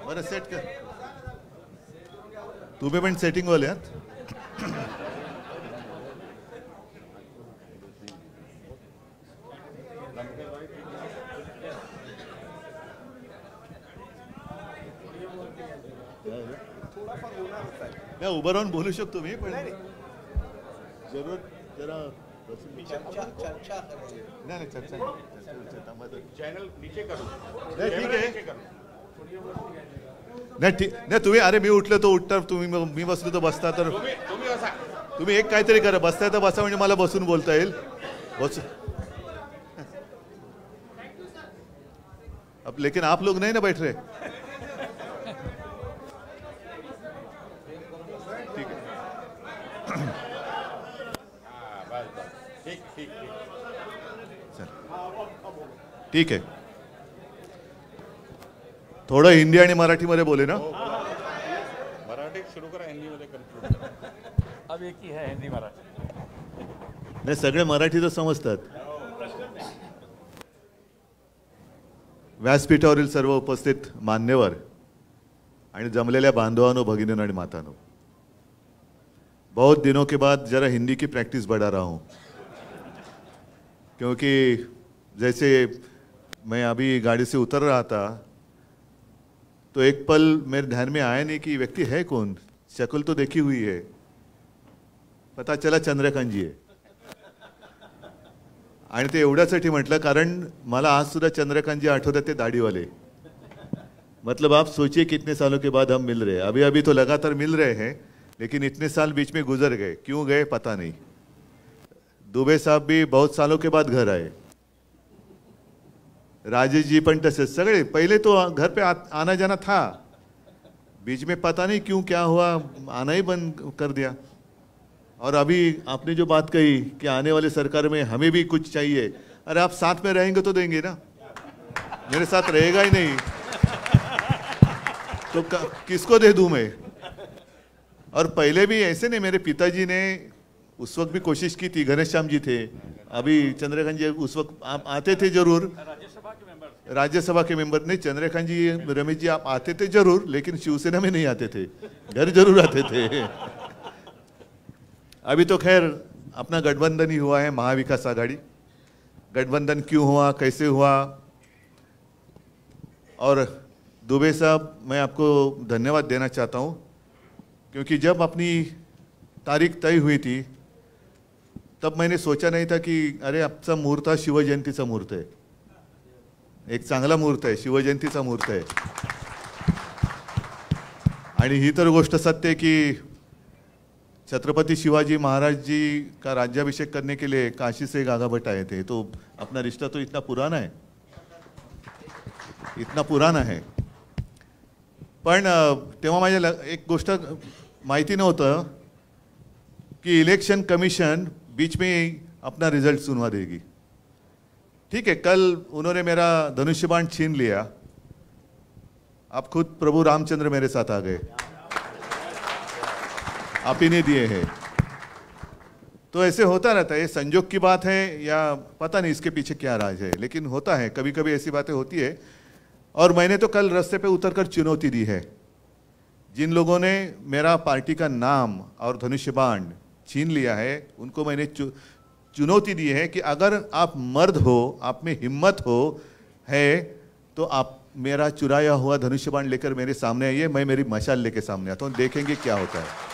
बरं सेट कर. तुम्ही पण सेटिंग वाले आहात. नाही उभं राहून बोलू शकतो मी पण जरूर जरा चर्चा नाही चर्चा चॅनल नीचे करू नाही ठीक आहे नाही ठीक नाही तुम्ही अरे मी उठलो तो उठता तुम्ही मी बसलो तर बसता तर तुम्ही एक काहीतरी करा बसताय तर बसा म्हणजे मला बसून बोलता येईल बस अब लेकिन आप लोग नहीं ना बैठ रहे ठीक है ठीक है थोडं हिंदी आणि मराठीमध्ये बोले ना मराठी सुरू करा हिंदी मध्ये कंक्लूड अब एक ही है हिंदी मराठी नाही सगळे मराठी तर समजतात व्यासपीठावरील सर्व उपस्थित मान्यवर आणि जमलेल्या बांधवांनो भगिनींनो आणि मातांनो बहुत दिनों के बाद जरा हिंदी की प्रैक्टिस बढ़ा रहा हूँ क्योंकि जैसे मैं अभी गाड़ी से उतर रहा था तो एक पल मेरे ध्यान में आया नहीं कि व्यक्ति है कौन शक्ल तो देखी हुई है पता चला चंद्रकांत जी है आणि ते एवढ्यासाठी म्हटलं कारण मला आज सुद्धा चंद्रकांत जी आठवतात ते दाढीवाले मतलब आप सोचिए कितने सालों के बाद हम मिल रहे हैं अभी अभी तो लगातार मिल रहे हैं लेकिन इतने साल बीच में गुजर गए क्यों गए पता नहीं दुबे साहब भी बहुत सालों के बाद घर आए राजेश जी पण तसे सगळे पहले तो घर पे आना जाना था बीच में पता नहीं क्यों क्या हुआ आना ही बंद कर दिया और अभी आपने जो बात कही कि आने वाले सरकार में हमें भी कुछ चाहिए अरे आप साथ में रहेंगे तो देंगे ना मेरे साथ रहेगा ही नहीं तो किसको दे दूं मैं और पहले भी ऐसे नहीं मेरे पिताजी ने उस वक्त भी कोशिश की थी घनश्याम जी थे अभी चंद्रकांत जी उस वक्त आप आते थे जरूर राज्यसभा के मेंबर नहीं चंद्रकांत जी रमेश जी आप आते थे जरूर लेकिन शिवसेना में नहीं आते थे घर जरूर आते थे अभी तो खैर अपना गठबंधन ही हुआ है महाविकास आघाड़ी गठबंधन क्यों हुआ कैसे हुआ और दुबे साहब मैं आपको धन्यवाद देना चाहता हूँ क्योंकि जब अपनी तारीख तय हुई थी तब मैंने सोचा नहीं था कि अरे आपका मुहूर्त हा शिवजयंतीचा मुहूर्त है एक चांगला मुहूर्त आहे शिवजयंतीचा मुहूर्त आहे आणि ही तर गोष्ट सत्य है कि छत्रपति शिवाजी महाराज जी का राज्याभिषेक करने के लिए काशी से गागाभट्ट आए थे तो अपना रिश्ता तो इतना पुराना है पण तेव्हा माझ्या एक गोष्ट माहिती नव्हतं कि इलेक्शन कमीशन बीच में अपना रिजल्ट सुनवा देगी ठीक है कल उन्होंने मेरा धनुष्यबाण छीन लिया अब खुद प्रभु रामचंद्र मेरे साथ आ गए आप ही ने दिए हैं तो ऐसे होता रहता है ये संजोग की बात है या पता नहीं इसके पीछे क्या राज है लेकिन होता है कभी कभी ऐसी बातें होती है और मैंने तो कल रास्ते पे उतरकर चुनौती दी है जिन लोगों ने मेरा पार्टी का नाम और धनुष्यबाण छीन लिया है उनको मैंने चुनौती दी है कि अगर आप मर्द हो आप में हिम्मत हो है तो आप मेरा चुराया हुआ धनुष्यबाण लेकर मेरे सामने आइए मैं मेरी मशाल लेकर सामने आता हूं देखेंगे क्या होता है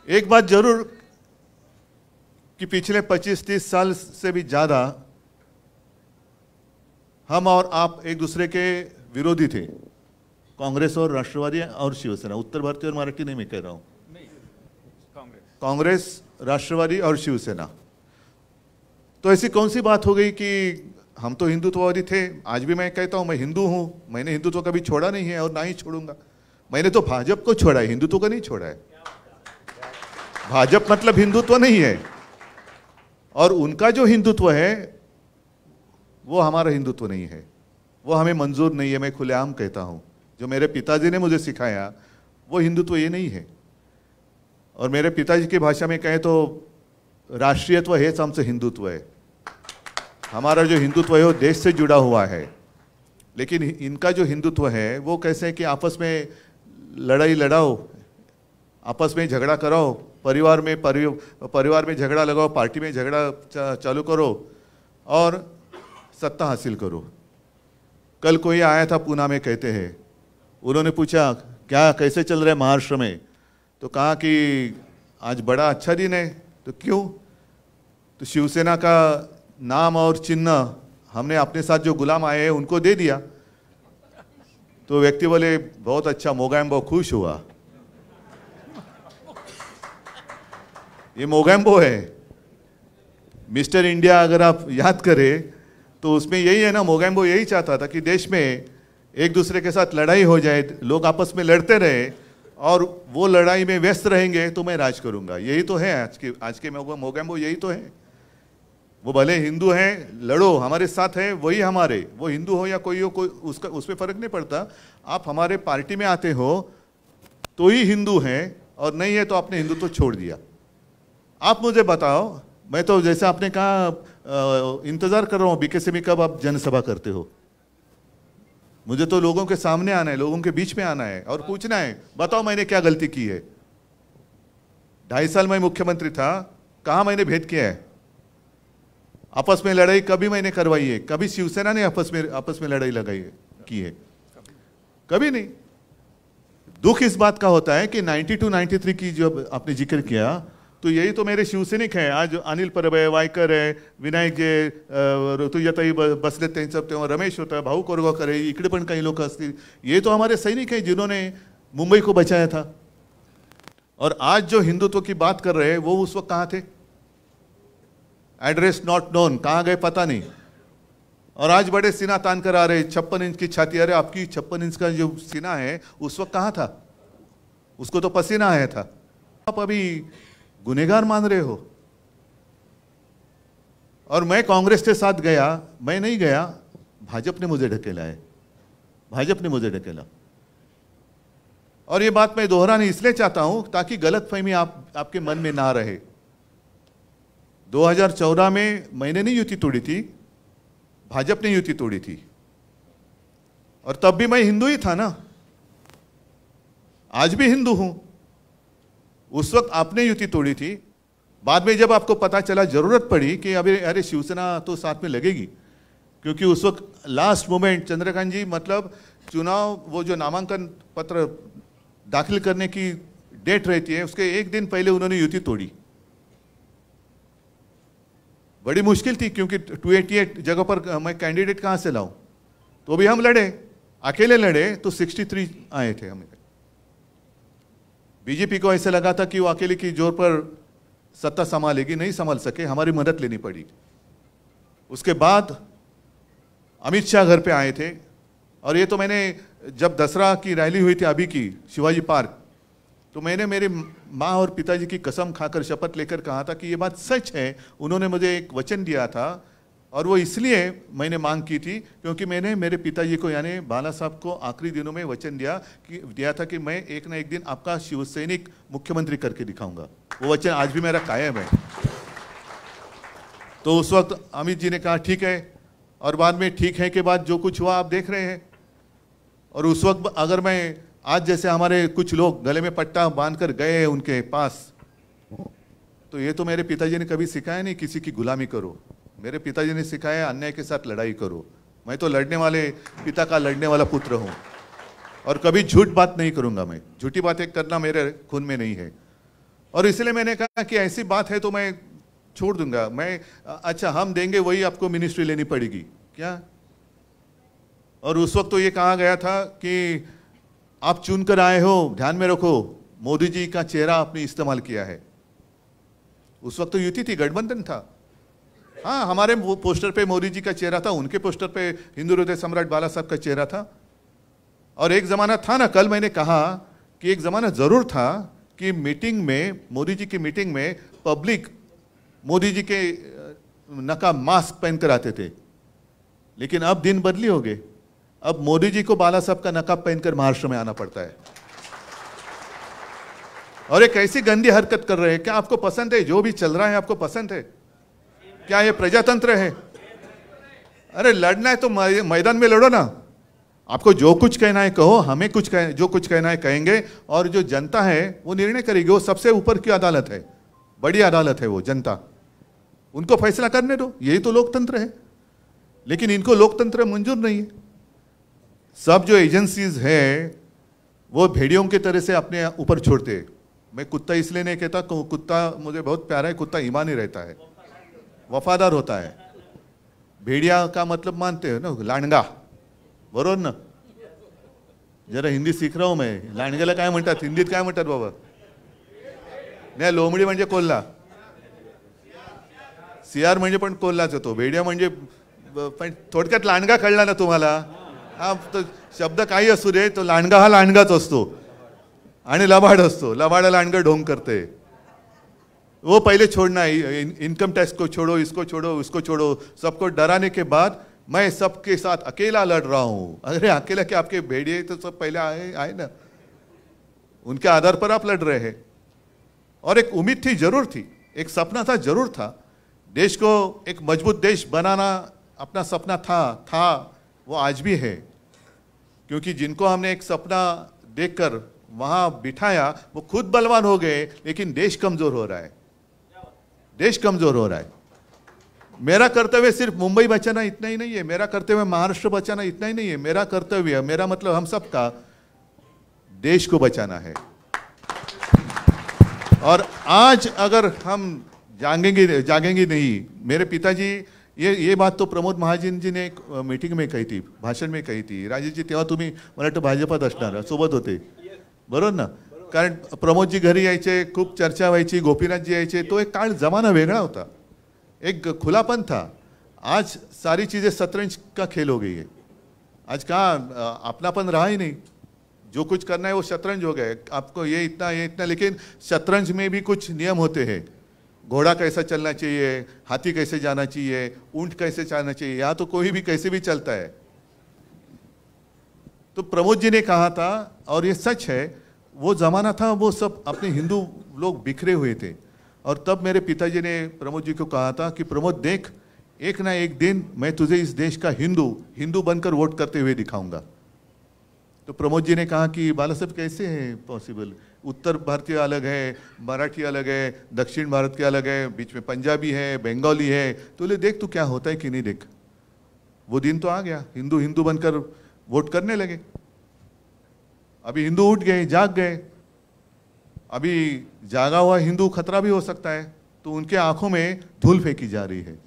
एक बात जरूर कि पिछले 25-30 साल से भी ज्यादा हम और आप एक दूसरे के विरोधी थे कांग्रेस और राष्ट्रवादी और शिवसेना उत्तर भारतीय और मराठी नहीं मैं कह रहा हूं कांग्रेस राष्ट्रवादी और शिवसेना तो ऐसी कौन सी बात हो गई कि हम तो हिंदुत्ववादी थे आज भी मैं कहता हूं मैं हिंदू हूं मैंने हिंदुत्व कभी छोड़ा नहीं है और ना ही छोड़ूंगा मैंने तो भाजपा को छोड़ा है हिंदुत्व को नहीं छोड़ा है भाजपा मतलब हिंदुत्व नहीं है और उनका जो हिंदुत्व है वो हमारा हिंदुत्व नहीं है वो हमें मंजूर नहीं है मैं खुलेआम कहता हूं जो मेरे पिताजी ने मुझे सिखाया वो हिंदुत्व ये नहीं है और मेरे पिताजी की भाषा में कहें तो राष्ट्रीयत्व हेच आमचं हिंदुत्व आहे हमारा जो हिंदुत्व है वो देश से जुड़ा हुआ है, लेकिन इनका जो हिंदुत्व है वो कैसे है कि आपस में लड़ाई लड़ाओ, आपस में झगड़ा कराओ, परिवार में झगड़ा लगाओ, पार्टी में झगड़ा चालू करो और सत्ता हासिल करो। कल कोई आया था पूना में, कहते हैं, उन्होंने पूछा क्या कैसे चल रहा है महाराष्ट्र में, तो कहा कि आज बड़ा अच्छा दिन है। तो क्यों? तो शिवसेना का नाम और चिन्ह हमने अपने साथ जो गुलाम आए हैं उनको दे दिया। तो व्यक्ति बोले बहुत अच्छा, मोगैम्बो खुश हुआ। ये मोगैम्बो है। मिस्टर इंडिया अगर आप याद करें तो उसमें यही है ना, मोगैम्बो यही चाहता था कि देश में एक दूसरे के साथ लड़ाई हो जाए, लोग आपस में लड़ते रहे और वो लड़ाई में व्यस्त रहेंगे तो मैं राज करूंगा। यही तो है आज के मोगैम्बो, यही तो है। वो भले हिंदू हैं, लड़ो, हमारे साथ है, वही हमारे, वो हिंदू हो या कोई हो, कोई उसका उसमें फर्क नहीं पड़ता। आप हमारे पार्टी में आते हो तो ही हिंदू हैं, और नहीं है तो आपने हिंदुत्व छोड़ दिया। आप मुझे बताओ, मैं तो जैसे आपने कहा इंतजार कर रहा हूँ बीके में कब आप जनसभा करते हो। मुझे तो लोगों के सामने आना है, लोगों के बीच में आना है और पूछना है, बताओ मैंने क्या गलती की है। 2.5 साल मैं मुख्यमंत्री था, कहाँ मैंने भेद किया है? आपस में लड़ाई कभी मैंने करवाई है? कभी शिवसेना ने आपस में लड़ाई लगाई है, की है? कभी नहीं। दुख इस बात का होता है कि 92-93 की जो आपने जिक्र किया, तो यही तो मेरे शिवसैनिक हैं। आज अनिल परब है, वायकर है, विनायक जे, ऋतुजाताई बसले त्यांचं तेव्हा रमेश होता, भाऊ कोरगावकर है, इकडे पण काही लोक असतील, ये तो हमारे सैनिक हैं जिन्होंने मुंबई को बचाया था। और आज जो हिंदुत्व की बात कर रहे हैं वो उस वक्त कहाँ थे? एड्रेस नॉट नोन, कहाँ गए पता नहीं। और आज बड़े सीना तान कर आ रहे, 56 इंच की छाती। अरे आपकी 56 इंच का जो सीना है उस वक्त कहाँ था? उसको तो पसीना आया था। आप अभी गुनहगार मान रहे हो। और मैं कांग्रेस के साथ गया, मैं नहीं गया, भाजपा ने मुझे ढकेला है, भाजपा ने मुझे ढकेला। और ये बात मैं दोहराना इसलिए चाहता हूं ताकि गलतफहमी आपके मन में ना रहे। 2014 में मैंने नहीं युति तोड़ी थी, भाजपा ने युति तोड़ी थी, और तब भी मैं हिंदू ही था ना, आज भी हिंदू हूं। उस वक्त आपने युति तोड़ी थी, बाद में जब आपको पता चला, जरूरत पड़ी कि अरे शिवसेना तो साथ में लगेगी, क्योंकि उस वक्त लास्ट मोमेंट चंद्रकांत जी, मतलब चुनाव, वो जो नामांकन पत्र दाखिल करने की डेट रहती है उसके एक दिन पहले उन्होंने युति तोड़ी। बड़ी मुश्किल थी, क्योंकि 288 जगह पर मैं कैंडिडेट कहां से लाऊं। तो भी हम लड़े, अकेले लड़े, तो 63 आए थे हमें। बीजेपी को ऐसे लगा था कि वो अकेले की जोर पर सत्ता संभालेगी, नहीं संभाल सके, हमारी मदद लेनी पड़ी। उसके बाद अमित शाह घर पे आए थे, और ये तो मैंने जब दसरा की रैली हुई थी अभी की शिवाजी पार्क, तो मैंने मेरे माँ और पिताजी की कसम खाकर शपथ लेकर कहा था कि ये बात सच है। उन्होंने मुझे एक वचन दिया था, और वो इसलिए मैंने मांग की थी क्योंकि मैंने मेरे पिताजी को यानी बाला साहब को आखिरी दिनों में वचन दिया था कि मैं एक ना एक दिन आपका शिवसैनिक मुख्यमंत्री करके दिखाऊंगा। वो वचन आज भी मेरा कायम है। तो उस वक्त अमित जी ने कहा ठीक है, और बाद में ठीक है के बाद जो कुछ हुआ आप देख रहे हैं। और उस वक्त अगर मैं आज जैसे हमारे कुछ लोग गले में पट्टा बांधकर गए हैं उनके पास, तो ये तो मेरे पिताजी ने कभी सिखाया नहीं किसी की गुलामी करो। मेरे पिताजी ने सिखाया अन्याय के साथ लड़ाई करो। मैं तो लड़ने वाले पिता का लड़ने वाला पुत्र हूँ, और कभी झूठ बात नहीं करूँगा। मैं झूठी बातें करना मेरे खून में नहीं है, और इसलिए मैंने कहा कि ऐसी बात है तो मैं छोड़ दूंगा। मैं अच्छा हम देंगे, वही आपको मिनिस्ट्री लेनी पड़ेगी क्या? और उस वक्त तो ये कहा गया था कि आप चुनकर आए हो, ध्यान में रखो मोदी जी का चेहरा आपने इस्तेमाल किया है। उस वक्त तो युति थी, गठबंधन था। हाँ, हमारे पोस्टर पे मोदी जी का चेहरा था, उनके पोस्टर पे हिंदू हृदय सम्राट बाला साहब का चेहरा था। और एक जमाना था ना, कल मैंने कहा कि एक जमाना जरूर था कि मीटिंग में, मोदी जी की मीटिंग में पब्लिक मोदी जी के नकाब मास्क पहनकर आते थे। लेकिन अब दिन बदली हो गए, अब मोदी जी को बाला साहब का नकाब पहनकर महाराष्ट्र में आना पड़ता है। और एक ऐसी गंदी हरकत कर रहे हैं। क्या आपको पसंद है जो भी चल रहा है? आपको पसंद है क्या? ये प्रजातंत्र है? अरे लड़ना है तो मैदान में लड़ो ना। आपको जो कुछ कहना है कहो, हमें जो कुछ कहना है कहेंगे, और जो जनता है वो निर्णय करेगी। वो सबसे ऊपर की अदालत है, बड़ी अदालत है वो जनता, उनको फैसला करने दो। यही तो लोकतंत्र है। लेकिन इनको लोकतंत्र मंजूर नहीं है। सब जो एजेंसीज है वो भेड़ियों की तरह से अपने ऊपर छोड़ते हैं। मैं कुत्ता इसलिए नहीं कहता, कुत्ता मुझे बहुत प्यारा है, कुत्ता ईमानी रहता है, वफादार होता है। भेड़िया का मतलब मानते हो ना, लांडगा, बरोबर ना? जरा हिंदी सीख रहा हूं मैं। लांडग्याला काय म्हणतात हिंदीत, काय म्हणतात बाबा? नाही, लोमडी म्हणजे कोल्हा, सियार म्हणजे पण कोल्हाच होतो, भेड़िया म्हणजे पण थोडक्यात लांडगा कळला ना तुम्हाला? हा तो शब्द काही असू दे, तो लांडगा हा लांडगाच असतो आणि लबाड असतो। लबाड लांडगा ढोंग करते, वो पहले छोड़ना है। इनकम टैक्स को छोड़ो, इसको छोड़ो, उसको छोड़ो, सबको डराने के बाद मैं सबके साथ अकेला लड़ रहा हूं। अरे अकेला क्या, आपके भेड़िए तो सब पहले आए ना, उनके आधार पर आप लड़ रहे हैं। और एक उम्मीद थी, जरूर थी, एक सपना था, जरूर था। देश को एक मजबूत देश बनाना अपना सपना था, वो आज भी है। क्योंकि जिनको हमने एक सपना देखकर वहां बिठाया वो खुद बलवान हो गए, लेकिन देश कमजोर हो रहा है, देश कमजोर हो रहा है। मेरा कर्तव्य सिर्फ मुंबई बचाना इतना ही नहीं है, मेरा कर्तव्य महाराष्ट्र बचाना इतना ही नहीं है। मेरा कर्तव्य, मेरा मतलब हम सबका देश को बचाना है। और आज अगर हम जागेंगे नहीं, मेरे पिताजी, ये बात तो प्रमोद महाजन जी ने एक मीटिंग में कही थी, भाषण में कही थी। राजेश जी तेव्हा तुम्ही मला वाटतं भाजपात असणार, सोबत होते, बरोबर ना? कारण प्रमोदजी घरी यायचे, खूप चर्चा व्हायची, गोपीनाथजी यायचे, तो एक काळ जमाना वेगळा होता, एक खुलापन था। आज सारी चीज़ें शतरंज का खेल हो गई है। आज कहाँ अपनापन रहा ही नहीं, जो कुछ करना है वो शतरंज हो गया। आपको ये इतना, लेकिन शतरंज में भी कुछ नियम होते हैं। घोड़ा कैसा चलना चाहिए, हाथी कैसे जाना चाहिए, ऊंट कैसे चलना चाहिए, यहाँ तो कोई भी कैसे भी चलता है। तो प्रमोद जी ने कहा था, और ये सच है, वो जमाना था, वो सब अपने हिंदू लोग बिखरे हुए थे। और तब मेरे पिताजी ने प्रमोद जी को कहा था कि प्रमोद देख, एक ना एक दिन मैं तुझे इस देश का हिंदू बनकर वोट करते हुए दिखाऊंगा। तो प्रमोद जी ने कहा कि बाला साहब कैसे है पॉसिबल, उत्तर भारतीय अलग है, मराठी अलग है, दक्षिण भारत के अलग है, बीच में पंजाबी है, बंगाली है, तो ले देख तू क्या होता है कि नहीं देख। वो दिन तो आ गया, हिंदू बनकर वोट करने लगे। अभी हिंदू उठ गए, जाग गए। अभी जागा हुआ हिंदू खतरा भी हो सकता है, तो उनके आंखों में धूल फेंकी जा रही है।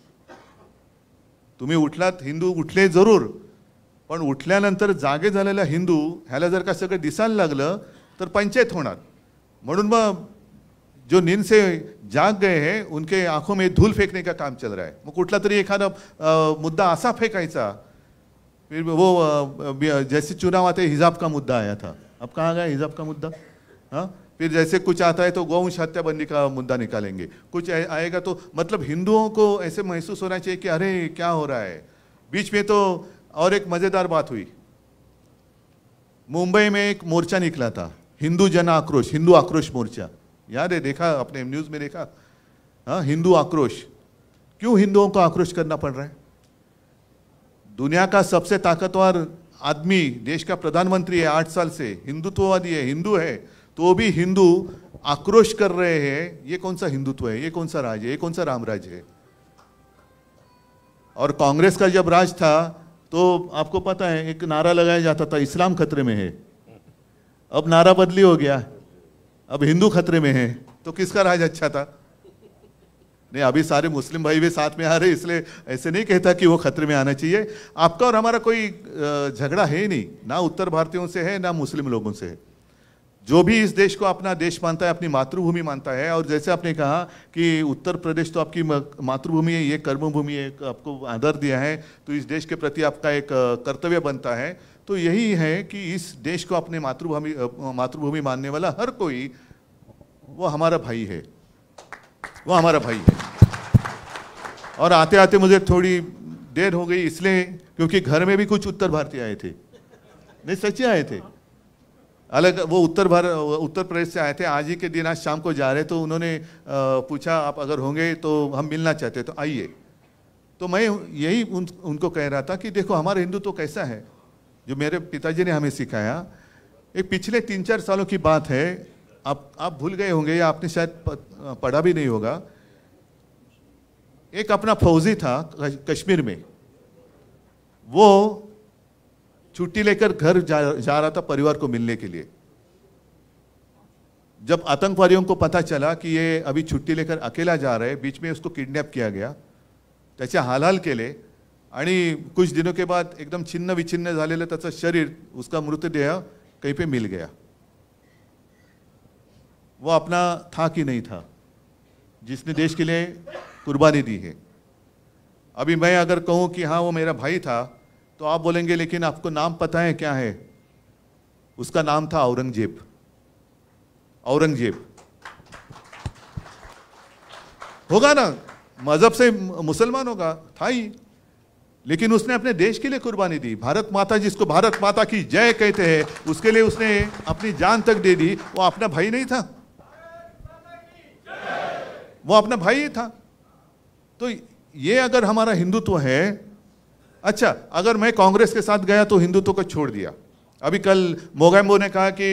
तुम्ही उठलात, हिंदू उठले जरूर, पण उठल्यानंतर जागे झालेला हिंदू ह्याला जर का सगळं दिसायला लागलं तर पंचायत होणार। म्हणून मग जो नींद से जाग गए हैं उनके आंखों में धूल फेंकने का काम चल रहा है। मग कुठला तरी एखादा मुद्दा असा फेंकायचा, फिर वो जैसे चुनाव आते हिजाब का मुद्दा आया था, अब कहाँ गया हिजाब का मुद्दा? हाँ, फिर जैसे कुछ आता है तो गौवंश हत्या बंदी का मुद्दा निकालेंगे, कुछ आएगा तो मतलब हिंदुओं को ऐसे महसूस होना चाहिए कि अरे क्या हो रहा है। बीच में तो और एक मजेदार बात हुई, मुंबई में एक मोर्चा निकला था, हिंदू जन आक्रोश, हिंदू आक्रोश मोर्चा, याद है? देखा आपने न्यूज में देखा? हाँ, हिंदू आक्रोश। क्यों हिंदुओं को आक्रोश करना पड़ रहा है? दुनिया का सबसे ताकतवर आदमी, देश का प्रधानमंत्री है 8 साल से, हिंदुत्ववादी है, हिंदू है, तो भी हिंदू आक्रोश कर रहे हैं। ये कौन सा हिंदुत्व है? ये कौन सा राज है? ये कौन सा रामराज है? और कांग्रेस का जब राज था तो आपको पता है एक नारा लगाया जाता था, इस्लाम खतरे में है। अब नारा बदली हो गया, अब हिंदू खतरे में है। तो किसका राज अच्छा था? नहीं, अभी सारे मुस्लिम भाई भी साथ में आ रहे, इसलिए ऐसे नहीं कहता कि वो खतरे में आना चाहिए। आपका और हमारा कोई झगड़ा है ही नहीं, ना उत्तर भारतीयों से है ना मुस्लिम लोगों से है। जो भी इस देश को अपना देश मानता है, अपनी मातृभूमि मानता है, और जैसे आपने कहा कि उत्तर प्रदेश तो आपकी मातृभूमि है, ये कर्मभूमि है, आपको आदर दिया है, तो इस देश के प्रति आपका एक कर्तव्य बनता है। तो यही है कि इस देश को अपने मातृभूमि मानने वाला हर कोई वो हमारा भाई है, वो हमारा भाई है। और आते आते मुझे थोड़ी देर हो गई इसलिए क्योंकि घर में भी कुछ उत्तर भारतीय आए थे, नहीं सच्चे आए थे, अलग वो उत्तर प्रदेश से आए थे। आज ही के दिन, आज शाम को जा रहे तो उन्होंने पूछा आप अगर होंगे तो हम मिलना चाहते, तो आइए। तो मैं यही उनको कह रहा था कि देखो हमारा हिंदुत्व कैसा है, जो मेरे पिताजी ने हमें सिखाया। एक पिछले 3-4 सालों की बात है, आप भूल गए होंगे या आपने शायद पढ़ा भी नहीं होगा। एक अपना फौजी था कश्मीर में, वो छुट्टी लेकर घर जा रहा था परिवार को मिलने के लिए। जब आतंकवादियों को पता चला कि ये अभी छुट्टी लेकर अकेला जा रहा है, बीच में उसको किडनैप किया गया, त्याचे हालहाल केले आणि कुछ दिनों के बाद एकदम छिन्न विछिन्न झालेलं त्याचं शरीर, उसका मृतदेह कहीं पे मिल गया। वो अपना था कि नहीं था, जिसने देश के लिए कुर्बानी दी है। अभी मैं अगर कहूं कि हाँ वो मेरा भाई था, तो आप बोलेंगे लेकिन आपको नाम पता है क्या है? उसका नाम था औरंगजेब। औरंगजेब होगा ना, मजहब से मुसलमान होगा, था ही, लेकिन उसने अपने देश के लिए कुर्बानी दी। भारत माता, जिसको भारत माता की जय कहते हैं, उसके लिए उसने अपनी जान तक दे दी। वो अपना भाई नहीं था, वो अपना भाई ही था। तो ये अगर हमारा हिंदुत्व है, अच्छा अगर मैं कांग्रेस के साथ गया तो हिंदुत्व को छोड़ दिया। अभी कल मोगैम्बो ने कहा कि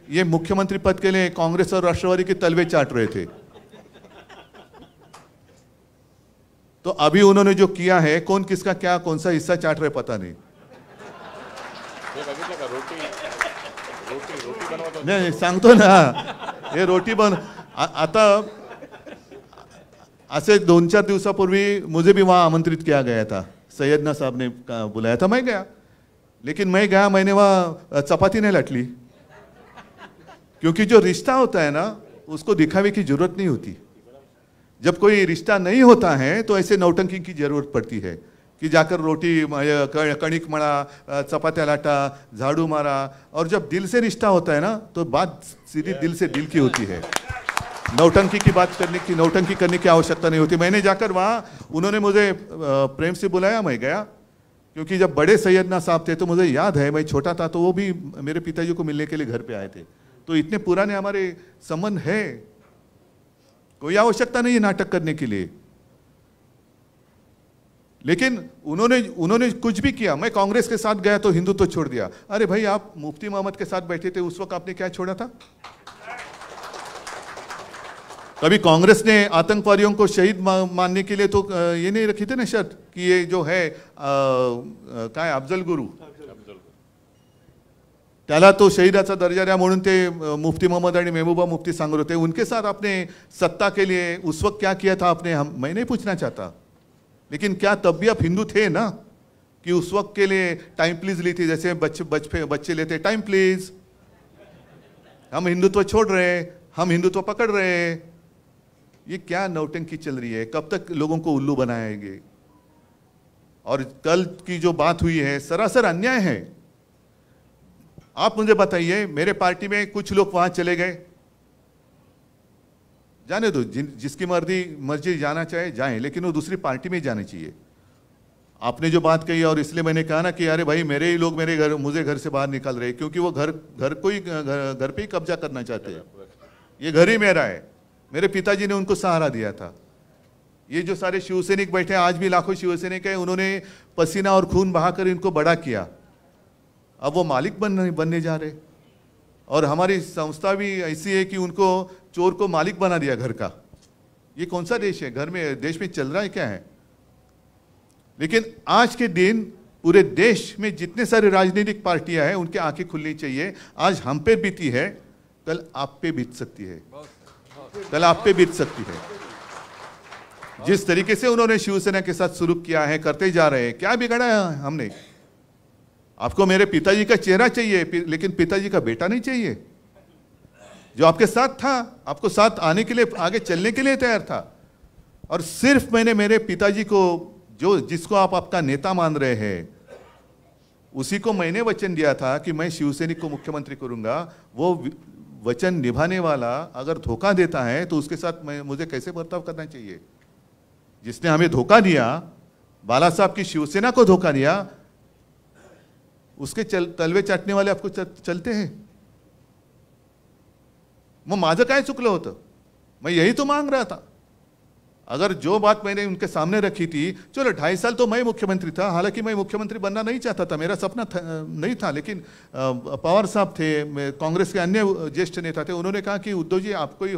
ये मुख्यमंत्री पद के लिए कांग्रेस और राष्ट्रवादी के तलवे चाट रहे थे। तो अभी उन्होंने जो किया है, कौन किसका क्या कौन सा हिस्सा चाट रहे पता नहीं। नाही सांगतो ना, हे रोटी बन आता ऐसे 2-4 दिवसापूर्वी मुझे भी वहां आमंत्रित किया गया था, सैयदना साहब ने बुलाया था, मैं गया। लेकिन मैं गया, मैंने वहां चपाती नहीं लटली, क्योंकि जो रिश्ता होता है ना, उसको दिखावे की जरूरत नहीं होती। जब कोई रिश्ता नहीं होता है तो ऐसे नौटंकी की जरूरत पड़ती है कि जाकर रोटी कणिक मड़ा, चपात्या लाटा, झाड़ू मारा। और जब दिल से रिश्ता होता है ना, तो बात सीधी दिल से दिल की होती है। नौटंकी की बात करने की, नौटंकी करने की आवश्यकता नहीं होती। मैंने जाकर वहाँ, उन्होंने मुझे प्रेम से बुलाया, मैं गया। क्योंकि जब बड़े सैयदना साहब थे तो मुझे याद है, मैं छोटा था तो वो भी मेरे पिताजी को मिलने के लिए घर पे आए थे। तो इतने पुराने हमारे संबंध है, कोई आवश्यकता नहीं है नाटक करने के लिए। लेकिन उन्होंने कुछ भी किया। मैं कांग्रेस के साथ गया तो हिंदुत्व छोड़ दिया। अरे भाई, आप मुफ्ती मोहम्मद के साथ बैठे थे, उस वक्त आपने क्या छोड़ा था? कभी कांग्रेस ने आतंकवादियों को शहीद मानने के लिए तो ये नहीं रखी थे ना शर्त कि ये जो है काय अफजल गुरु, त्याला तो शहीदाचा दर्जा द्या म्हणून ते मुफ्ती मोहम्मद आणि महबूबा मुफ्ती सांगत होते। उनके साथ आपने सत्ता के लिए उस वक्त क्या किया था आपने? मैं नहीं पूछना चाहता, लेकिन क्या तब भी आप हिंदू थे ना, कि उस वक्त के लिए टाइम प्लीज ली थी, जैसे बच्चे लेते टाइम प्लीज, हम हिंदुत्व छोड़ रहे हैं, हम हिंदुत्व पकड़ रहे हैं। ये क्या नौटंकी चल रही है? कब तक लोगों को उल्लू बनाएंगे? और कल की जो बात हुई है, सरासर अन्याय है। आप मुझे बताइए, मेरे पार्टी में कुछ लोग वहां चले गए, जाने दो, जिसकी मर्जी जाना चाहे जाए, लेकिन वो दूसरी पार्टी में जाने चाहिए। आपने जो बात कही, और इसलिए मैंने कहा ना कि अरे भाई, मेरे ही लोग मुझे घर से बाहर निकाल रहे, क्योंकि वो घर पे ही कब्जा करना चाहते हैं। ये घर ही मेरा है, मेरे पिताजी ने उनको सहारा दिया था। ये जो सारे शिवसैनिक बैठे हैं, आज भी लाखों शिवसैनिक हैं, उन्होंने पसीना और खून बहाकर इनको बड़ा किया। अब वो मालिक बनने जा रहे। और हमारी संस्था भी ऐसी है कि उनको चोर को मालिक बना दिया घर का। ये कौन सा देश है? देश में चल रहा है क्या है? लेकिन आज के दिन पूरे देश में जितने सारे राजनीतिक पार्टियां हैं, उनकी आंखें खुलनी चाहिए। आज हम पे बीती है, कल आप पे बीत सकती है, कल आप पे बीत सकती है। जिस तरीके से उन्होंने शिवसेना के साथ शुरू किया है, करते जा रहे हैं, क्या बिगाड़ा है हमने? आपको मेरे पिताजी का चेहरा चाहिए, लेकिन पिताजी का बेटा नहीं चाहिए, जो आपके साथ था, आपको साथ आने के लिए, आगे चलने के लिए तैयार था। और सिर्फ मैंने मेरे पिताजी को, जिसको आप आपका नेता मान रहे हैं, उसी को मैंने वचन दिया था कि मैं शिवसैनिक को मुख्यमंत्री करूंगा। वो वचन निभाने वाला अगर धोखा देता है तो उसके साथ मुझे कैसे बर्ताव करना चाहिए? जिसने हमें धोखा दिया, बाला साहब की शिवसेना को धोखा दिया, उसके तलवे चाटने वाले आपको चलते हैं। मग माझं काय चुकलं होतं? मैं यही तो मांग रहा था। अगर जो बात मैंने उनके सामने रखी थी, चलो 2.5 साल तो मैं मुख्यमंत्री था, हालांकि मैं मुख्यमंत्री बनना नहीं चाहता था, मेरा सपना नहीं था, लेकिन पवार साहब थे, कांग्रेस के अन्य ज्येष्ठ नेता थे, उन्होंने कहा कि उद्धव जी आपको ही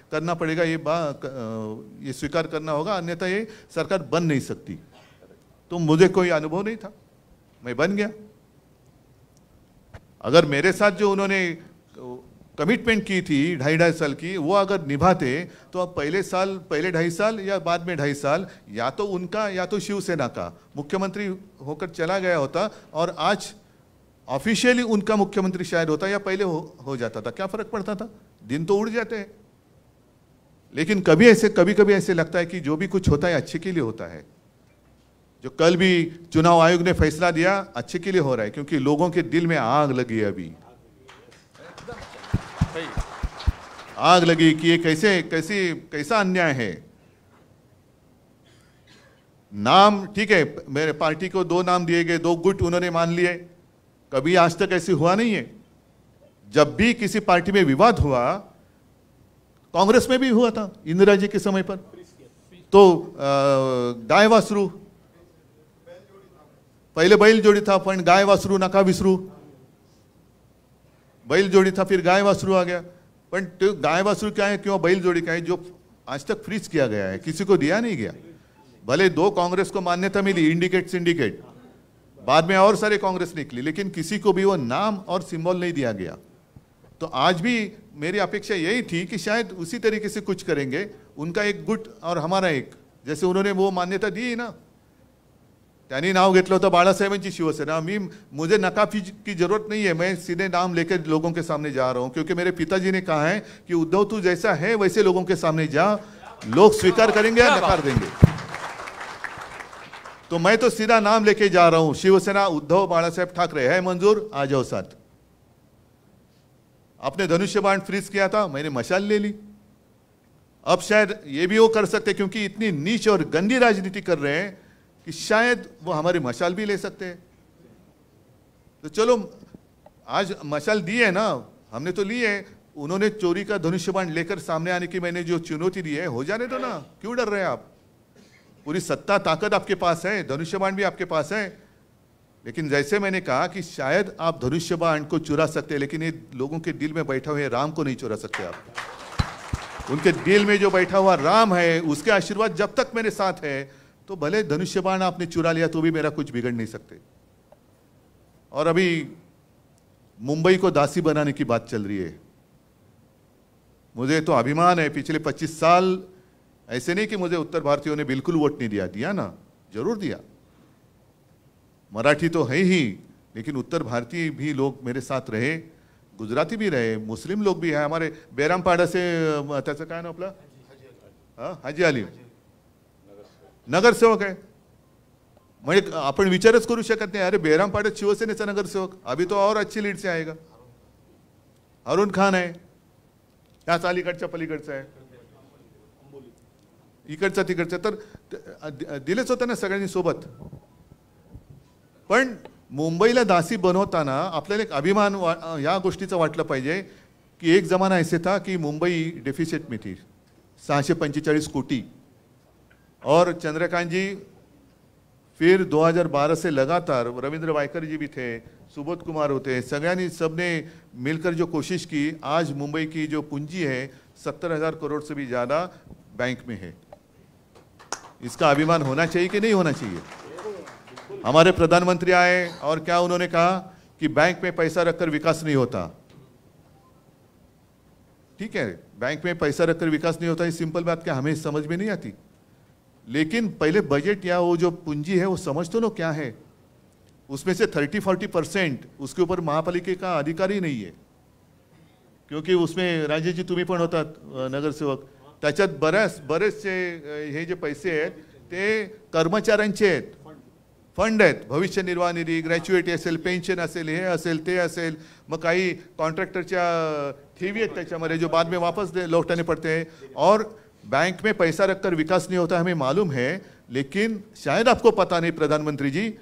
करना पड़ेगा, ये स्वीकार करना होगा, अन्यथा ये सरकार बन नहीं सकती। तो मुझे कोई अनुभव नहीं था, मैं बन गया। अगर मेरे साथ जो उन्होंने कमिटमेंट की थी 2.5 साल की, वो अगर निभाते तो अब पहले 2.5 साल या बाद में 2.5 साल या तो उनका या तो शिवसेना का मुख्यमंत्री होकर चला गया होता, और आज ऑफिशियली उनका मुख्यमंत्री शायद होता या पहले हो जाता था, क्या फर्क पड़ता था, दिन तो उड़ जाते हैं। लेकिन कभी कभी ऐसे लगता है कि जो भी कुछ होता है अच्छे के लिए होता है। जो कल भी चुनाव आयोग ने फैसला दिया अच्छे के लिए हो रहा है, क्योंकि लोगों के दिल में आग लगी है, अभी आग लगी कि ये कैसा अन्याय है। नाम ठीक है, मेरे पार्टी को 2 नाम दिए गए, 2 गुट उन्होंने मान लिए, कभी आज तक ऐसे हुआ नहीं है। जब भी किसी पार्टी में विवाद हुआ, कांग्रेस में भी हुआ था इंदिरा जी के समय पर, तो गाय वासरू, पहले बैल जोड़ी था, पण गाय वासरू नका विसरू, बैल जोड़ी था फिर गाय वासरू आ गया, पण तो गाय वासरू क्या है किंवा बैल जोड़ी क्या है, जो आज तक फ्रीज किया गया है, किसी को दिया नहीं गया। भले 2 कांग्रेस को मान्यता मिली, इंडिकेट सिंडिकेट, बाद में और सारे कांग्रेस निकली, लेकिन किसी को भी वो नाम और सिंबल नहीं दिया गया। तो आज भी मेरी अपेक्षा यही थी कि शायद उसी तरीके से कुछ करेंगे, उनका एक गुट और हमारा एक, जैसे उन्होंने वो मान्यता दी ना, त्यांनी नाव घेतलं होतं बाळासाहेबांची शिवसेना, मुझे नकाफी की जरूरत नहीं है, मैं सीधे नाम लेकर लोगों के सामने जा रहा हूं, क्योंकि मेरे पिताजी ने कहा है कि उद्धव तू जैसा है वैसे लोगों के सामने जा, लोग स्वीकार करेंगे या नकार देंगे। तो मैं तो सीधा नाम लेके जा रहा हूं, शिवसेना उद्धव बाळासाहेब ठाकरे है मंजूर, आ जाओ साथ। आपने धनुष्य बाण फ्रीज किया था, मैंने मशाल ले ली। अब शायद ये भी वो कर सकते, क्योंकि इतनी नीच और गंदी राजनीति कर रहे हैं कि शायद वो हमारी मशाल भी ले सकते हैं। तो चलो आज मशाल दी है ना, हमने तो ली है, उन्होंने चोरी का धनुष्य बाण लेकर सामने आने की मैंने जो चुनौती दी है, हो जाने दो ना, क्यों डर रहे हैं आप? पूरी सत्ता ताकत आपके पास है, धनुष्य बाण भी आपके पास है। लेकिन जैसे मैंने कहा कि शायद आप धनुष्य बाण को चुरा सकते हैं, लेकिन ये लोगों के दिल में बैठा हुए राम को नहीं चुरा सकते आप। उनके दिल में जो बैठा हुआ राम है, उसके आशीर्वाद जब तक मेरे साथ है, तो भले धनुष्य बाण आपने चुरा लिया तो भी मेरा कुछ बिगड़ नहीं सकते। और अभी मुंबई को दासी बनाने की बात चल रही है। मुझे तो अभिमान है, पिछले 25 साल ऐसे नहीं कि मुझे उत्तर भारतीयों ने बिल्कुल वोट नहीं दिया ना, जरूर दिया। मराठी तो है ही, लेकिन उत्तर भारतीय भी लोग मेरे साथ रहे, गुजराती भी रहे, मुस्लिम लोग भी है। हमारे बेरामपाड़ा से त्याचं काय नाव आपलं हाजी अली नगरसेवक आहे। म्हणजे आपण विचारच करू शकत नाही, अरे बेरामपाड्यात शिवसेनेचा नगरसेवक, अभी तो और अच्छी लीड से आएगा। अरुण खान आहे, त्याच अलीकडच्या पलीकडचा आहे, इकडचा तिकडचा, तर दिलेच होतं ना सगळ्यांनी सोबत। पण मुंबईला दासी बनवताना आपल्याला एक अभिमान या गोष्टीचा वाटलं पाहिजे कि एक जमाना ऐसे था कि मुंबई डेफिसिट में थी 645 कोटी, और चंद्रकांत जी फिर 2012 से लगातार, रविंद्र वायकर जी भी थे, सुबोध कुमार होते, सगळ्यांनी सबने मिलकर जो कोशिश की, आज मुंबई की जो पूंजी है 70,000 करोड़ से भी ज़्यादा बैंक में है। इसका अभिमान होना चाहिए कि नहीं होना चाहिए? हमारे प्रधानमंत्री आए और क्या उन्होंने कहा कि बैंक में पैसा रखकर विकास नहीं होता। ठीक है, बैंक में पैसा रखकर विकास नहीं होता, ये सिंपल बात क्या हमें समझ में नहीं आती, लेकिन पहले बजट या वो जो पूंजी है वो समझ तो लो क्या है। उसमें से 30-40% उसके ऊपर महापालिका का अधिकार ही नहीं है, क्योंकि उसमें राजेश जी तुम्ही पण होतात नगरसेवक, त्याच्यात बरेचसे हे जे पैसे आहेत ते कर्मचाऱ्यांचे आहेत, फंड आहेत, भविष्य निर्वाह निधी, ग्रॅच्युएटी असेल, पेन्शन असेल, हे असेल ते असेल, मग काही कॉन्ट्रॅक्टरच्या ठेवी आहेत त्याच्यामध्ये जो बाद में वापस लौटाने पड़ते हैं, और बैंक में पैसा रखकर विकास नहीं होता हमें मालूम है। लेकिन शायद आपको पता नहीं प्रधानमंत्री जी,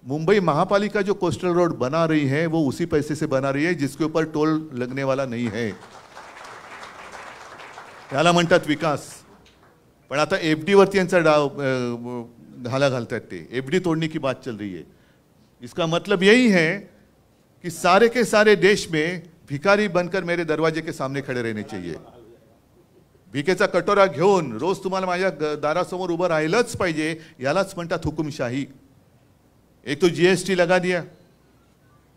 मुंबई महापालिका जो कोस्टल रोड बना रही है वो उसी पैसे से बना रही है जिसके ऊपर टोल लगने वाला नहीं है। त्याला म्हणतात विकास। पण आता FD वरती यांचा डाव घाला घालतात ते, FD तोड़ने की बात चल रही है। इसका मतलब यही है कि सारे के सारे देश में भिकारी बनकर मेरे दरवाजे के सामने खड़े रहने चाहिए। भिकेचा कटोरा घेऊन रोज तुम्हाला माझ्या दारासमोर उभं राहिलंच पाहिजे, यालाच म्हणतात हुकुमशाही। एक तो GST लगा दिया,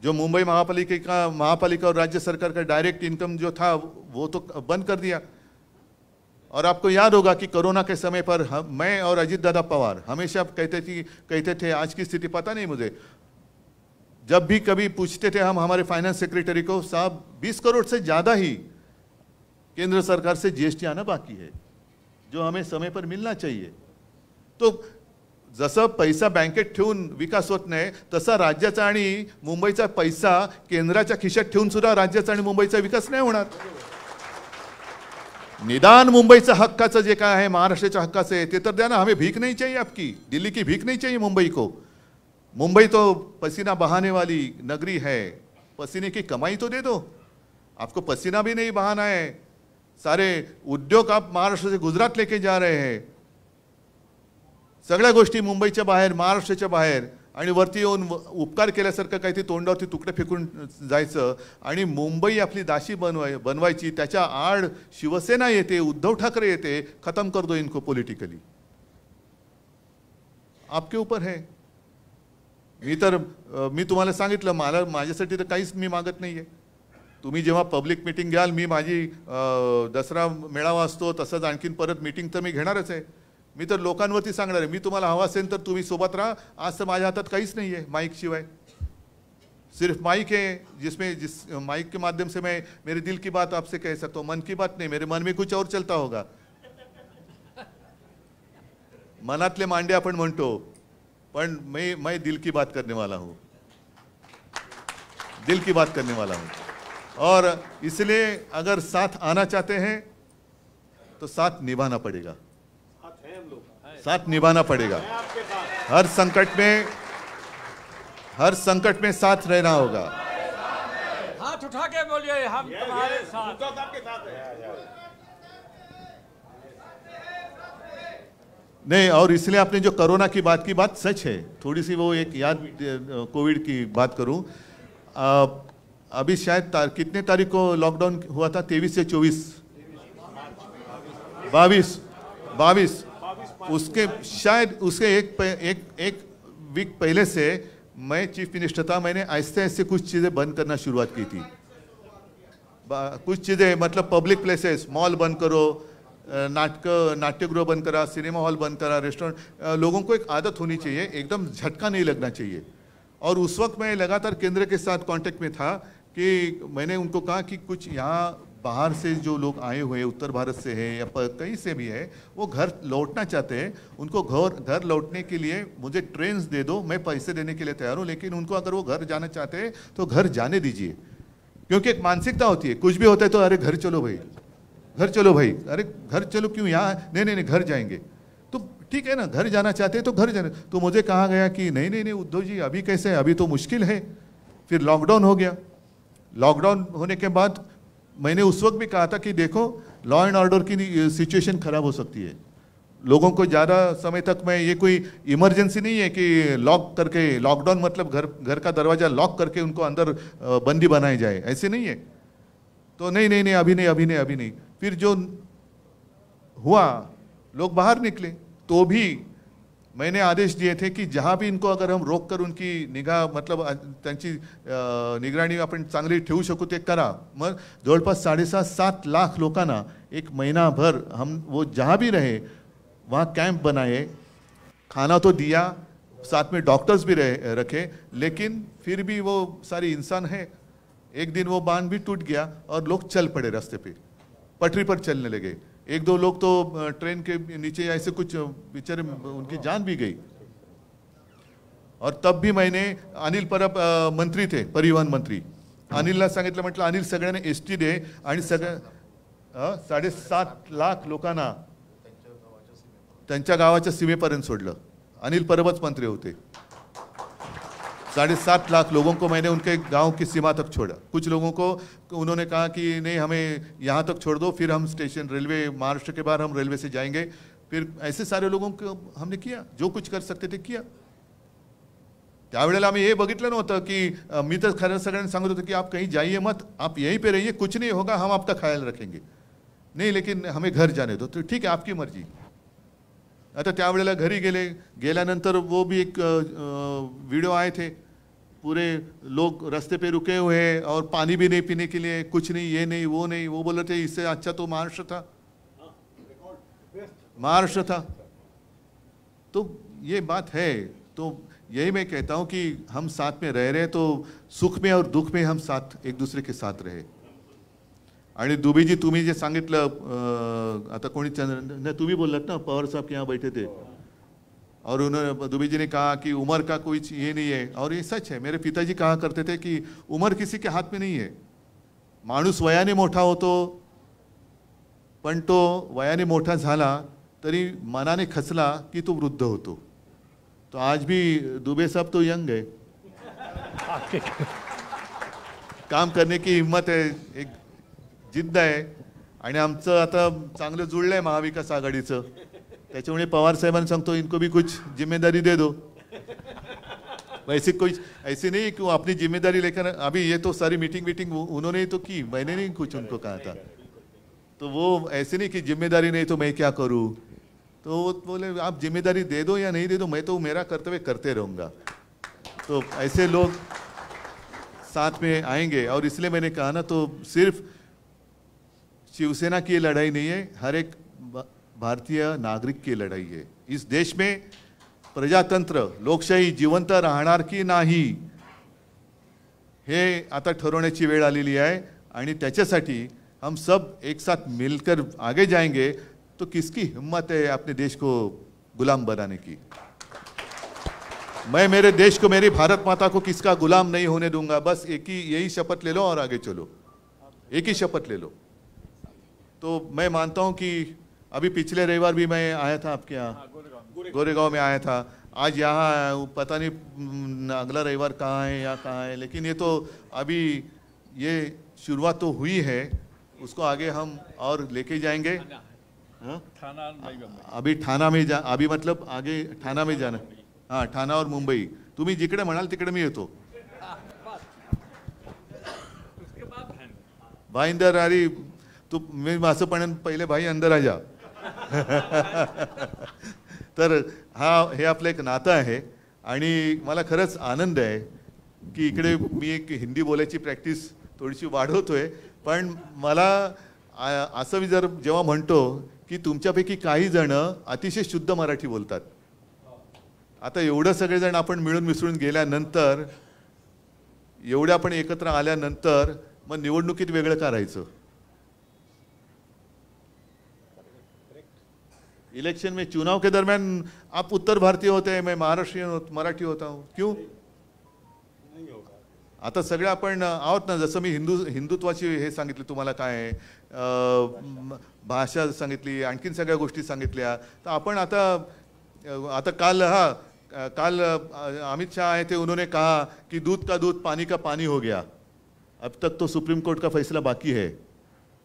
जो मुंबई महापालिका और राज्य सरकार का डायरेक्ट इनकम जो था वो तो बंद कर दिया। और आपको याद होगा कि कोरोना के समय पर मैं और अजीत दादा पवार हमेशा कहते थे, आज की स्थिति पता नहीं मुझे, जब भी कभी पूछते थे हम हमारे फाइनेंस सेक्रेटरी को, साहब 20 करोड़ से ज़्यादा ही केंद्र सरकार से GST आना बाकी है, जो हमें समय पर मिलना चाहिए। तो जसं पैसा बँकेत ठेवून विकास होत नाही, तसा राज्याचा आणि मुंबईचा पैसा केंद्राच्या खिशात ठेवून सुद्धा राज्याचा आणि मुंबईचा विकास नाही होणार। निदान मुंबईचा हक्काचं जे काय आहे, महाराष्ट्राच्या हक्काचं आहे ते तर द्या ना। हमें भीख नहीं चाहिए आपकी, दिल्ली की भीख नहीं चाहिए मुंबई को। मुंबई तो पसीना बहाने वाली नगरी है, पसीने की कमाई तो दे दो। आपको पसीना भी नहीं बहाना है, सारे उद्योग आप महाराष्ट्र से गुजरात लेके जा रहे हैं, सगळ्या गोष्टी मुंबईच्या बाहेर महाराष्ट्राच्या बाहेर, आणि वरती येऊन उपकार केल्यासारखं काहीतरी तोंडावरती तुकडे फेकून जायचं आणि मुंबई आपली दाशी बनवायची। त्याच्या आड शिवसेना येते, उद्धव ठाकरे येते, खत्म कर दो इनको पॉलिटिकली। आपके ऊपर है। मी तुम्हाला सांगितलं, मला माझ्यासाठी तर काहीच मी मागत नाहीये। तुम्ही जेव्हा पब्लिक मीटिंग घ्याल, मी माझी दसरा मेळावा असतो तसंच आणखीन परत मीटिंग तर मी घेणारच आहे। मी तर लोकांवरती सांगणार आहे, मी तुम्हाला हवा असेल तर तुम्ही सोबत राहा। आज तर माझ्या हातात काहीच नाही आहे माइक शिवाय, सिर्फ माइक है जिस माइक के माध्यम से मैं मेरे दिल की बात आपसे कह सकता हूँ। मन की बात नहीं, मेरे मन में कुछ और चलता होगा। मनातले मांडे आपण म्हणतो, पण मैं दिल की बात करने वाला हूँ, दिल की बात करने वाला हूँ। और इसलिए अगर साथ आना चाहते हैं तो साथ निभाना पड़ेगा, साथ निभाना पड़ेगा। हर संकट में साथ रहना होगा। हाथ उठा के बोलिए, हम तुम्हारे साथ हैं। नहीं, और इसलिए आपने जो कोरोना की बात सच है। थोड़ी सी वो एक याद कोविड की बात करूं, अभी शायद कितने तारीख को लॉकडाउन हुआ था? 23 से 24, 22। उसके शायद उसके एक वीक पहले से मैं चीफ मिनिस्टर था, मैंने ऐसे ऐसे कुछ चीज़ें बंद करना शुरुआत की थी। कुछ चीज़ें मतलब पब्लिक प्लेसेस, मॉल बंद करो, नाट्यगृह बंद करा, सिनेमा हॉल बंद करा, रेस्टोरेंट। लोगों को एक आदत होनी चाहिए, एकदम झटका नहीं लगना चाहिए। और उस वक्त मैं लगातार केंद्र के साथ कांटेक्ट में था कि मैंने उनको कहा कि कुछ यहाँ बाहर से जो लोग आए हुए हैं, उत्तर भारत से हैं या कहीं से भी है, वो घर लौटना चाहते हैं। उनको घर लौटने के लिए मुझे ट्रेन्स दे दो, मैं पैसे देने के लिए तैयार हूँ, लेकिन उनको अगर वो घर जाना चाहते हैं तो घर जाने दीजिए। क्योंकि एक मानसिकता होती है, कुछ भी होता है तो अरे घर चलो भाई, घर चलो भाई, अरे घर चलो क्यों, यहाँ नहीं घर जाएंगे। तो ठीक है ना, घर जाना चाहते हैं तो घर जाने। तो मुझे कहा गया कि नहीं उद्धव जी, अभी कैसे, अभी तो मुश्किल है। फिर लॉकडाउन हो गया। लॉकडाउन होने के बाद मैंने उस वक्त भी कहा था कि देखो, लॉ एंड ऑर्डर की सिचुएशन खराब हो सकती है। लोगों को ज़्यादा समय तक मैं, ये कोई इमरजेंसी नहीं है कि लॉक करके, लॉकडाउन मतलब घर का दरवाज़ा लॉक करके उनको अंदर बंदी बनाई जाए, ऐसे नहीं है। तो नहीं अभी नहीं। फिर जो हुआ, लोग बाहर निकले, तो भी मैंने आदेश दिए थे कि जहाँ भी इनको अगर हम रोक कर उनकी निगाह मतलब त्यांची निगराणी आपण चांगली ठेवू शकू ते करा। मग जवळपास 7.5 लाख लोकांना एक महीनाभर हम वो जहाँ भी रहे वहाँ कैंप बनाए, खाना तो दिया, साथ में डॉक्टर्स भी रखे, लेकिन फिर भी वो सारे इंसान है। एक दिन वो बांध भी टूट गया और लोग चल पड़े रास्ते पे, पटरी पर चलने लगे। 1-2 लोग तो ट्रेन के नीचे ऐसे कुछ बेचारे, उनकी जान भी गई। और तब भी मैंने, अनिल परब मंत्री थे, परिवहन मंत्री, अनिलला सांगितलं, म्हटलं अनिल सगळ्यांना एसटी दे आणि सगळ्या 7.5 लाख लोकांना त्यांच्या गावाच्या सीमेपर्यंत सोडलं। अनिल परबच मंत्री होते। 7.5 लाख लोगों को मैंने उनके गांव की सीमा तक छोड़ा। कुछ लोगों को उन्होंने कहा कि नहीं, हमें यहाँ तक छोड़ दो, फिर हम स्टेशन रेलवे, महाराष्ट्र के बाहर हम रेलवे से जाएंगे। फिर ऐसे सारे लोगों को हमने किया, जो कुछ कर सकते ते किया. त्यावेळेला आम्ही हे बघितलं नव्हतं की मी तर खरं सगळ्यांना सांगत होतो की आप कहीं जाइए मत, आप यहीं पे रहिए, कुछ नहीं होगा, हम आपका ख्याल रखेंगे. नहीं लेकिन हमें घर जाने दो. तो ठीक है, आपकी मर्जी. आता त्यावेळेला घरी गेल्यानंतर वो भी एक वीडियो आए थे, पूरे लोग रास्ते पे रुके हुए हैं और पानी भी नहीं पीने के लिए, कुछ नहीं, ये नहीं वो नहीं. वो बोल रहे थे इससे अच्छा तो महाराष्ट्र था, महाराष्ट्र था. तो ये बात है. तो यही मैं कहता हूं कि हम साथ में रह रहे तो सुख में और दुख में हम साथ एक दूसरे के साथ रहे. आणि दुबेजी तुम्ही जे सांगितलं, आता कोणी तुम्ही बोललात ना, पवार साहब के यहाँ बैठे थे और उन्होंने दुबे जी ने कहा कि उम्र का कोई ये नहीं है, और ये सच है. मेरे पिताजी कहा करते थे कि उम्र किसी के हाथ में नहीं है. माणूस वयाने मोठा होतो, पण तो वयाने मोठा झाला तरी मनाने खचला की तो वृद्ध होतो. तो आज भी दुबे साहब तो यंग है, काम करने की हिम्मत है, एक जिद्द आहे. आणि आमचं आता चांगलं जुळलंय महाविकास आघाडीचं. त्याच्यामुळे पवार साहेबांना सांगतो इनको भी कुछ जिम्मेदारी दे दो. वैसे कोई ऐसे नहीं कि वो अपनी जिम्मेदारी लेकर, अभी ये तो सारी मीटिंग उन्होंने ही तो की, मैंने नहीं कुछ उनको कहा था. तो वो ऐसे नहीं कि जिम्मेदारी नहीं तो मैं क्या करूँ. तो वो बोले आप जिम्मेदारी दे दो या नहीं दे दो, मैं तो मेरा कर्तव्य करते रहूँगा. तो ऐसे लोग साथ में आएंगे. और इसलिए मैंने कहा ना, तो सिर्फ शिवसेना की लड़ाई नहीं है, हर एक भारतीय नागरिक की लड़ाई है. इस देश में प्रजातंत्र, लोकशाही जिवंत राहणार की नाही हे आता ठरवण्याची वेळ आलेली आहे. आणि त्याच्यासाठी हम सब एक साथ मिलकर आगे जाएंगे. तो किसकी हिम्मत है अपने देश को गुलाम बनाने की. मैं मेरे देश को, मेरी भारत माता को किसका गुलाम नहीं होने दूंगा. बस एक ही यही शपथ ले लो और आगे चलो, एक ही शपथ ले लो. तो मैं मानता हूं कि अभी पिछले रविवार भी मैं आया था आपके यहाँ, गोरेगांव में आया था. आज यहाँ आया हूँ, पता नहीं अगला रविवार कहाँ है या कहाँ है. लेकिन ये तो अभी ये शुरुआत तो हुई है, उसको आगे हम और लेके जाएंगे. अभी ठाणा में अभी मतलब आगे ठाणा में जाना. हाँ, ठाणा और मुंबई. तुम्ही जिकडे म्हणाल तिकडे मी येतो. भाई अंदर अरे तू, मी असं पण पहिले भाई अंदर आ जा. तर हे आपलं एक नातं आहे. आणि मला खरंच आनंद आहे की इकडे मी एक हिंदी बोलायची प्रॅक्टिस थोडीशी वाढवतोय. पण मला असं जर जेव्हा म्हणतो की तुमच्यापैकी काही जण अतिशय शुद्ध मराठी बोलतात, आता एवढं सगळेजण आपण मिळून मिसळून गेल्यानंतर, एवढ्या आपण एकत्र आल्यानंतर मग निवडणुकीत वेगळं करायचं. इलेक्शन में, चुनाव के दरमियान आप उत्तर भारतीय होते हैं, मैं महाराष्ट्रीयन मराठी होता हूँ, क्यों नहीं होगा. आता सगळे आपण आहोत ना. जसं मी हिंदुत्वाची हे सांगितले तुम्हाला काय आहे, भाषा सांगितली, आणखीन सगळ्या गोष्टी सांगितल्या. तर आपण आता काल अमित शाह आए थे, उन्होंने कहा कि दूध का दूध पानी का पानी हो गया. अब तक तो सुप्रीम कोर्ट का फैसला बाकी है,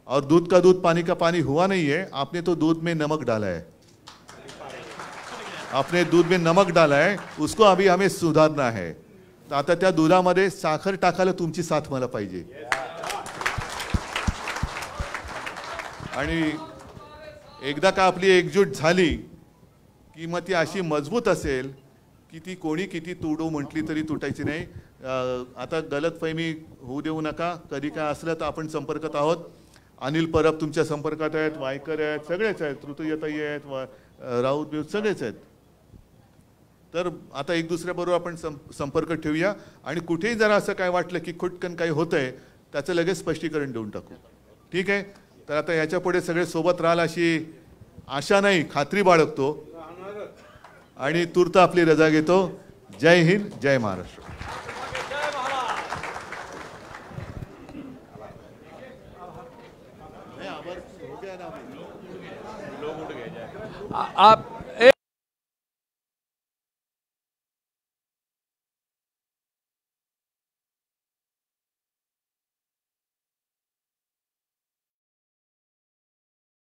और दूध का दूध पानी का पानी हुआ नहीं है. आपने तो दूध में नमक डाला है, आपने दूध में नमक डाला है, उसको अभी हमें सुधारना है. तर आता त्या दुधामध्ये साखर टाकायला तुमची साथ मला पाहिजे. आणि एकदा का आपली एकजूट झाली की मग ती अशी मजबूत असेल की ती कोणी किती तुडू म्हटली तरी तुटायची नाही. आता गलतफहमी होऊ देऊ नका. कधी काय असलं तर आपण संपर्कात आहोत. अनिल परब तुमच्या संपर्कात आहेत, वायकर आहेत, सगळेच आहेत, ऋतुयताई आहेत, राऊत बिऊत सगळेच आहेत. तर आता एक दुसऱ्याबरोबर आपण संपर्क ठेवूया. आणि कुठेही जरा असं काय वाटलं की खुटकन काही होतंय, त्याचं लगेच स्पष्टीकरण देऊन टाकू. ठीक आहे. तर आता याच्या पुढे सगळे सोबत राहाल अशी आशा नाही, खात्री बाळगतो. आणि तूर्त आपली रजा घेतो. जय हिंद, जय महाराष्ट्र. आप